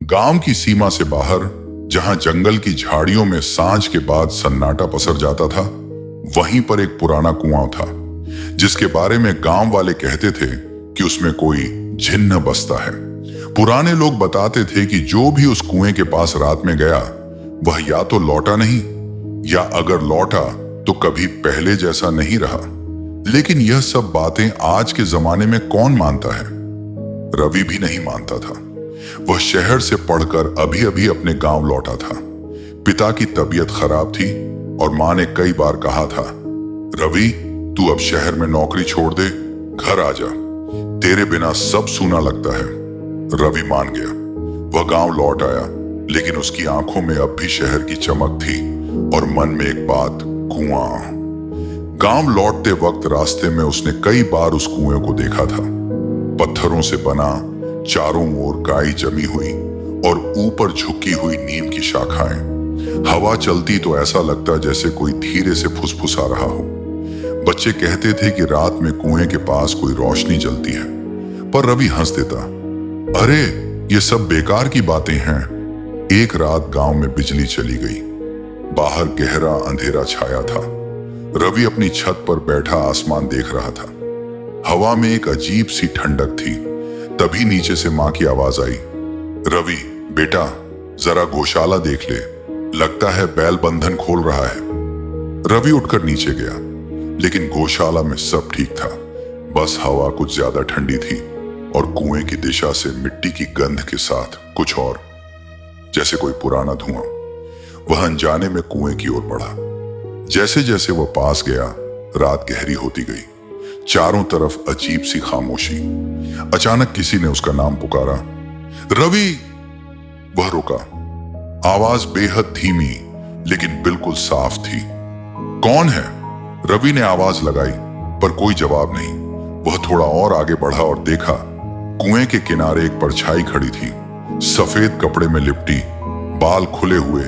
गांव की सीमा से बाहर, जहां जंगल की झाड़ियों में सांझ के बाद सन्नाटा पसर जाता था, वहीं पर एक पुराना कुआं था जिसके बारे में गांव वाले कहते थे कि उसमें कोई जिन्न बसता है। पुराने लोग बताते थे कि जो भी उस कुएं के पास रात में गया वह या तो लौटा नहीं, या अगर लौटा तो कभी पहले जैसा नहीं रहा। लेकिन यह सब बातें आज के जमाने में कौन मानता है? रवि भी नहीं मानता था। वह शहर से पढ़कर अभी अभी अपने गांव लौटा था। पिता की तबीयत खराब थी और मां ने कई बार कहा था, रवि तू अब शहर में नौकरी छोड़ दे, घर आ जा, तेरे बिना सब सूना लगता है। रवि मान गया। वह गांव लौट आया, लेकिन उसकी आंखों में अब भी शहर की चमक थी और मन में एक बात, कुआं। गांव लौटते वक्त रास्ते में उसने कई बार उस कुएं को देखा था। पत्थरों से बना, चारों ओर काई जमी हुई और ऊपर झुकी हुई नीम की शाखाएं। हवा चलती तो ऐसा लगता जैसे कोई धीरे से फुसफुसा रहा हो। बच्चे कहते थे कि रात में कुएं के पास कोई रोशनी जलती है, पर रवि हंस देता, अरे ये सब बेकार की बातें हैं। एक रात गांव में बिजली चली गई। बाहर गहरा अंधेरा छाया था। रवि अपनी छत पर बैठा आसमान देख रहा था। हवा में एक अजीब सी ठंडक थी। तभी नीचे से मां की आवाज आई, रवि बेटा जरा गौशाला देख ले, लगता है बैल बंधन खोल रहा है। रवि उठकर नीचे गया, लेकिन गौशाला में सब ठीक था। बस हवा कुछ ज्यादा ठंडी थी और कुएं की दिशा से मिट्टी की गंध के साथ कुछ और, जैसे कोई पुराना धुआं। वह अनजाने में कुएं की ओर बढ़ा। जैसे जैसे वह पास गया, रात गहरी होती गई। चारों तरफ अजीब सी खामोशी। अचानक किसी ने उसका नाम पुकारा, रवि। वह रुका। आवाज बेहद धीमी लेकिन बिल्कुल साफ थी। कौन है? रवि ने आवाज लगाई, पर कोई जवाब नहीं। वह थोड़ा और आगे बढ़ा और देखा, कुएं के किनारे एक परछाई खड़ी थी, सफेद कपड़े में लिपटी, बाल खुले हुए,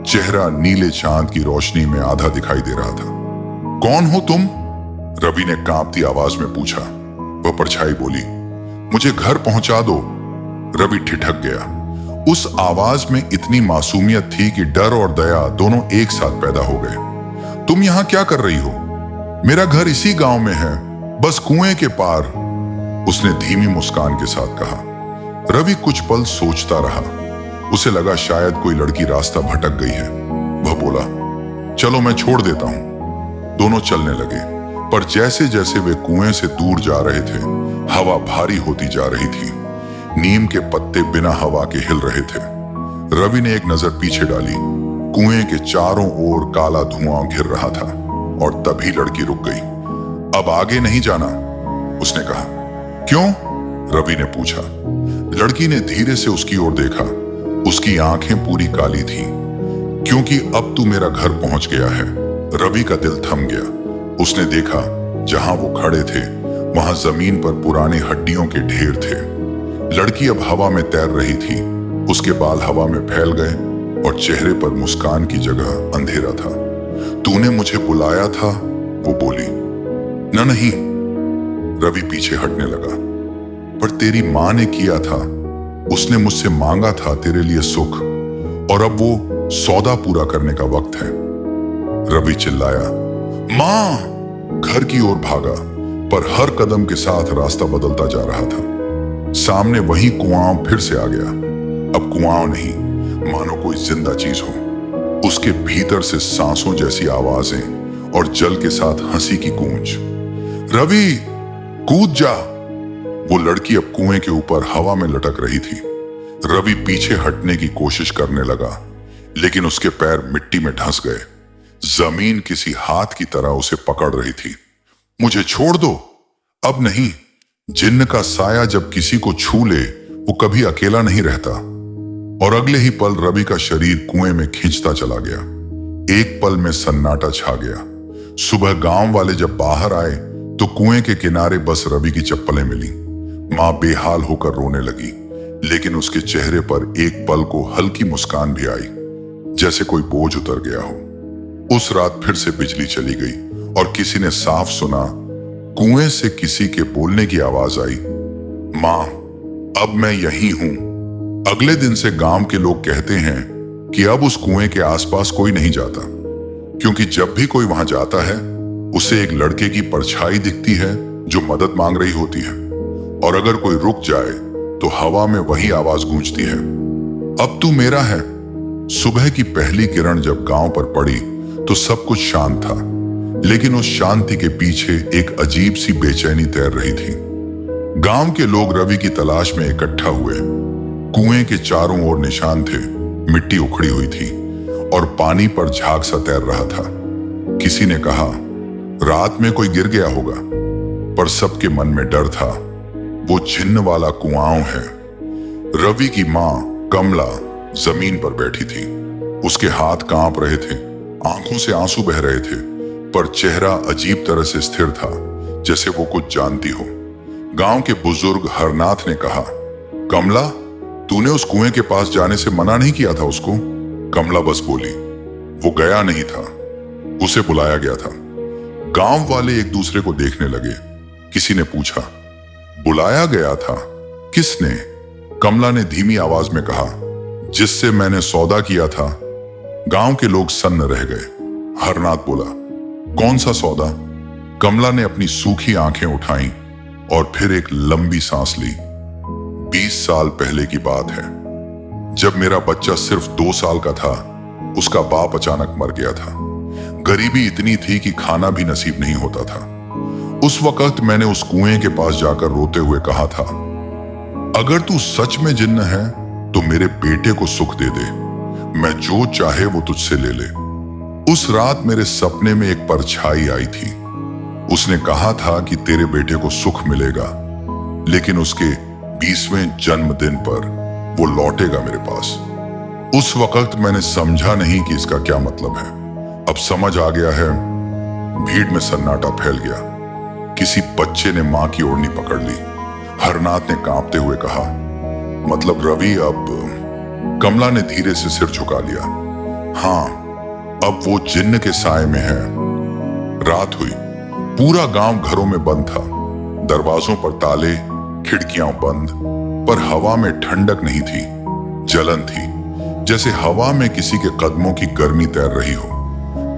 चेहरा नीले चांद की रोशनी में आधा दिखाई दे रहा था। कौन हो तुम? रवि ने कांपती आवाज में पूछा। वह परछाई बोली, मुझे घर पहुंचा दो। रवि ठिठक गया। उस आवाज में इतनी मासूमियत थी कि डर और दया दोनों एक साथ पैदा हो गए। तुम यहां क्या कर रही हो? मेरा घर इसी गांव में है, बस कुएं के पार, उसने धीमी मुस्कान के साथ कहा। रवि कुछ पल सोचता रहा। उसे लगा शायद कोई लड़की रास्ता भटक गई है। वह बोला, चलो मैं छोड़ देता हूं। दोनों चलने लगे, पर जैसे जैसे वे कुएं से दूर जा रहे थे, हवा भारी होती जा रही थी। नीम के पत्ते बिना हवा के हिल रहे थे। रवि ने एक नजर पीछे डाली। कुएं के चारों ओर काला धुआं घिर रहा था और तभी लड़की रुक गई। अब आगे नहीं जाना, उसने कहा। क्यों? रवि ने पूछा। लड़की ने धीरे से उसकी ओर देखा। उसकी आंखें पूरी काली थीं। क्योंकि अब तू मेरा घर पहुंच गया है। रवि का दिल थम गया। उसने देखा, जहां वो खड़े थे वहां जमीन पर पुराने हड्डियों के ढेर थे। लड़की अब हवा में तैर रही थी। उसके बाल हवा में फैल गए और चेहरे पर मुस्कान की जगह अंधेरा था। तूने मुझे बुलाया था, वो बोली। न नहीं, रवि पीछे हटने लगा। पर तेरी मां ने किया था। उसने मुझसे मांगा था तेरे लिए सुख, और अब वो सौदा पूरा करने का वक्त है। रवि चिल्लाया, मां! घर की ओर भागा, पर हर कदम के साथ रास्ता बदलता जा रहा था। सामने वही कुआं फिर से आ गया। अब कुआं नहीं, मानो कोई जिंदा चीज हो। उसके भीतर से सांसों जैसी आवाजें और जल के साथ हंसी की गूंज। रवि कूद जा! वो लड़की अब कुएं के ऊपर हवा में लटक रही थी। रवि पीछे हटने की कोशिश करने लगा, लेकिन उसके पैर मिट्टी में धंस गए। जमीन किसी हाथ की तरह उसे पकड़ रही थी। मुझे छोड़ दो, अब नहीं। जिन्न का साया जब किसी को छू ले, वो कभी अकेला नहीं रहता। और अगले ही पल रवि का शरीर कुएं में खींचता चला गया। एक पल में सन्नाटा छा गया। सुबह गांव वाले जब बाहर आए तो कुएं के किनारे बस रवि की चप्पलें मिली। मां बेहाल होकर रोने लगी, लेकिन उसके चेहरे पर एक पल को हल्की मुस्कान भी आई, जैसे कोई बोझ उतर गया हो। उस रात फिर से बिजली चली गई और किसी ने साफ सुना, कुएं से किसी के बोलने की आवाज आई, मां अब मैं यही हूं। अगले दिन से गांव के लोग कहते हैं कि अब उस कुएं के आसपास कोई नहीं जाता, क्योंकि जब भी कोई वहां जाता है उसे एक लड़के की परछाई दिखती है जो मदद मांग रही होती है, और अगर कोई रुक जाए तो हवा में वही आवाज गूंजती है, अब तू मेरा है। सुबह की पहली किरण जब गांव पर पड़ी तो सब कुछ शांत था, लेकिन उस शांति के पीछे एक अजीब सी बेचैनी तैर रही थी। गांव के लोग रवि की तलाश में इकट्ठा हुए। कुएं के चारों ओर निशान थे, मिट्टी उखड़ी हुई थी और पानी पर झाग सा तैर रहा था। किसी ने कहा रात में कोई गिर गया होगा, पर सबके मन में डर था, वो जिन्न वाला कुआं है। रवि की मां कमला जमीन पर बैठी थी, उसके हाथ कांप रहे थे, आंखों से आंसू बह रहे थे, पर चेहरा अजीब तरह से स्थिर था, जैसे वो कुछ जानती हो। गांव के बुजुर्ग हरनाथ ने कहा, कमला, तूने उस कुएं के पास जाने से मना नहीं किया था उसको? कमला बस बोली, वो गया नहीं था, उसे बुलाया गया था। गांव वाले एक दूसरे को देखने लगे। किसी ने पूछा, बुलाया गया था? किसने? कमला ने धीमी आवाज में कहा, जिससे मैंने सौदा किया था। गांव के लोग सन्न रह गए। हरनाथ बोला, कौन सा सौदा? कमला ने अपनी सूखी आंखें उठाईं और फिर एक लंबी सांस ली। 20 साल पहले की बात है, जब मेरा बच्चा सिर्फ 2 साल का था, उसका बाप अचानक मर गया था। गरीबी इतनी थी कि खाना भी नसीब नहीं होता था। उस वक्त मैंने उस कुएं के पास जाकर रोते हुए कहा था, अगर तू सच में जिन्न है तो मेरे बेटे को सुख दे दे, मैं जो चाहे वो तुझसे ले ले। उस रात मेरे सपने में एक परछाई आई थी। उसने कहा था कि तेरे बेटे को सुख मिलेगा, लेकिन उसके 20वें जन्मदिन पर वो लौटेगा मेरे पास। उस वक्त मैंने समझा नहीं कि इसका क्या मतलब है। अब समझ आ गया है। भीड़ में सन्नाटा फैल गया। किसी बच्चे ने मां की ओढ़नी पकड़ ली। हरनाथ ने कांपते हुए कहा, मतलब रवि अब? कमला ने धीरे से सिर झुका लिया। हाँ, अब वो जिन्न के साए में है। रात हुई। पूरा गांव घरों में बंद था, दरवाजों पर ताले, खिड़कियां बंद, पर हवा में ठंडक नहीं थी, जलन थी, जैसे हवा में किसी के कदमों की गर्मी तैर रही हो।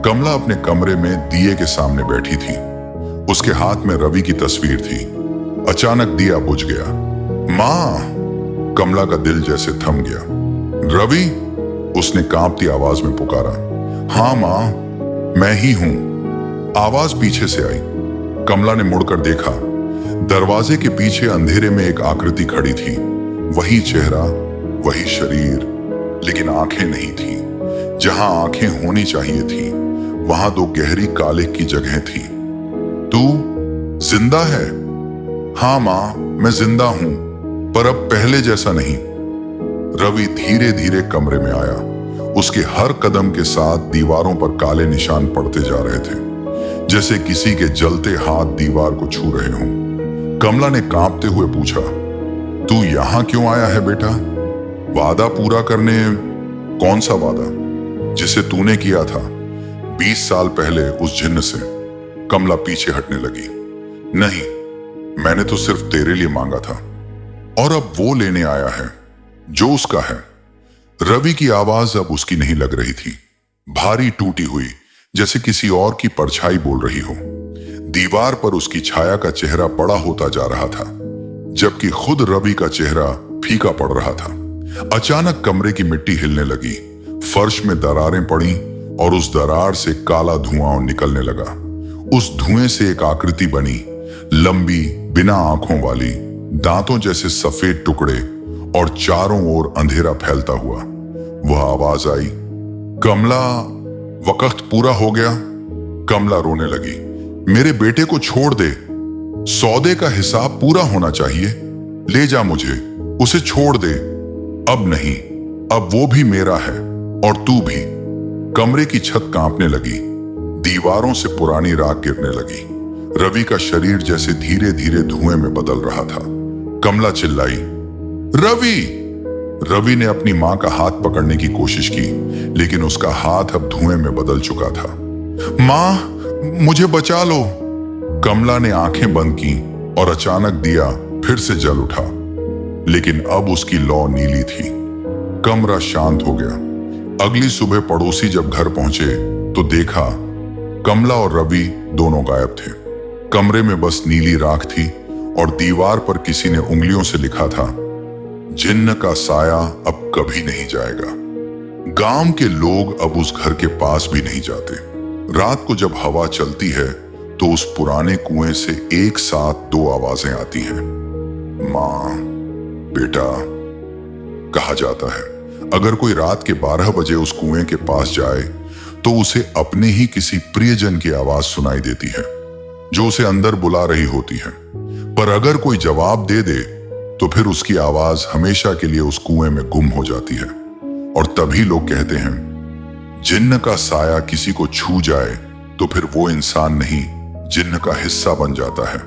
कमला अपने कमरे में दिए के सामने बैठी थी। उसके हाथ में रवि की तस्वीर थी। अचानक दिया बुझ गया। मां! कमला का दिल जैसे थम गया। रवि! उसने कांपती आवाज में पुकारा। हाँ मां, मैं ही हूं। आवाज पीछे से आई। कमला ने मुड़कर देखा। दरवाजे के पीछे अंधेरे में एक आकृति खड़ी थी। वही चेहरा, वही शरीर, लेकिन आंखें नहीं थी। जहां आंखें होनी चाहिए थी, वहां 2 गहरी काले की जगह थी। तू जिंदा है? हाँ मां, मैं जिंदा हूं, पर अब पहले जैसा नहीं। रवि धीरे धीरे कमरे में आया। उसके हर कदम के साथ दीवारों पर काले निशान पड़ते जा रहे थे, जैसे किसी के जलते हाथ दीवार को छू रहे हों। कमला ने कांपते हुए पूछा, तू यहां क्यों आया है बेटा? वादा पूरा करने? कौन सा वादा? जिसे तूने किया था 20 साल पहले उस जिन्न से। कमला पीछे हटने लगी। नहीं, मैंने तो सिर्फ तेरे लिए मांगा था, और अब वो लेने आया है जो उसका है। रवि की आवाज अब उसकी नहीं लग रही थी, भारी टूटी हुई, जैसे किसी और की परछाई बोल रही हो। दीवार पर उसकी छाया का चेहरा बड़ा होता जा रहा था, जबकि खुद रवि का चेहरा फीका पड़ रहा था। अचानक कमरे की मिट्टी हिलने लगी, फर्श में दरारें पड़ी और उस दरार से काला धुआं निकलने लगा। उस धुएं से एक आकृति बनी, लंबी, बिना आंखों वाली, दांतों जैसे सफेद टुकड़े और चारों ओर अंधेरा फैलता हुआ। वह आवाज आई, कमला, वक्त पूरा हो गया। कमला रोने लगी। मेरे बेटे को छोड़ दे, सौदे का हिसाब पूरा होना चाहिए। ले जा मुझे, उसे छोड़ दे। अब नहीं, अब वो भी मेरा है और तू भी। कमरे की छत कांपने लगी, दीवारों से पुरानी राख गिरने लगी। रवि का शरीर जैसे धीरे धीरे धुएं में बदल रहा था। कमला चिल्लाई, रवि! रवि ने अपनी मां का हाथ पकड़ने की कोशिश की, लेकिन उसका हाथ अब धुएं में बदल चुका था। मां, मुझे बचा लो। कमला ने आंखें बंद की और अचानक दिया फिर से जल उठा। लेकिन अब उसकी लौ नीली थी। कमरा शांत हो गया। अगली सुबह पड़ोसी जब घर पहुंचे तो देखा कमला और रवि दोनों गायब थे। कमरे में बस नीली राख थी और दीवार पर किसी ने उंगलियों से लिखा था, जिन्न का साया अब कभी नहीं जाएगा। गांव के लोग अब उस घर के पास भी नहीं जाते। रात को जब हवा चलती है तो उस पुराने कुएं से एक साथ दो आवाजें आती हैं, मां, बेटा। कहा जाता है अगर कोई रात के 12 बजे उस कुएं के पास जाए तो उसे अपने ही किसी प्रियजन की आवाज सुनाई देती है जो उसे अंदर बुला रही होती है। पर अगर कोई जवाब दे दे तो फिर उसकी आवाज हमेशा के लिए उस कुएं में गुम हो जाती है। और तभी लोग कहते हैं, जिन्न का साया किसी को छू जाए तो फिर वो इंसान नहीं, जिन्न का हिस्सा बन जाता है।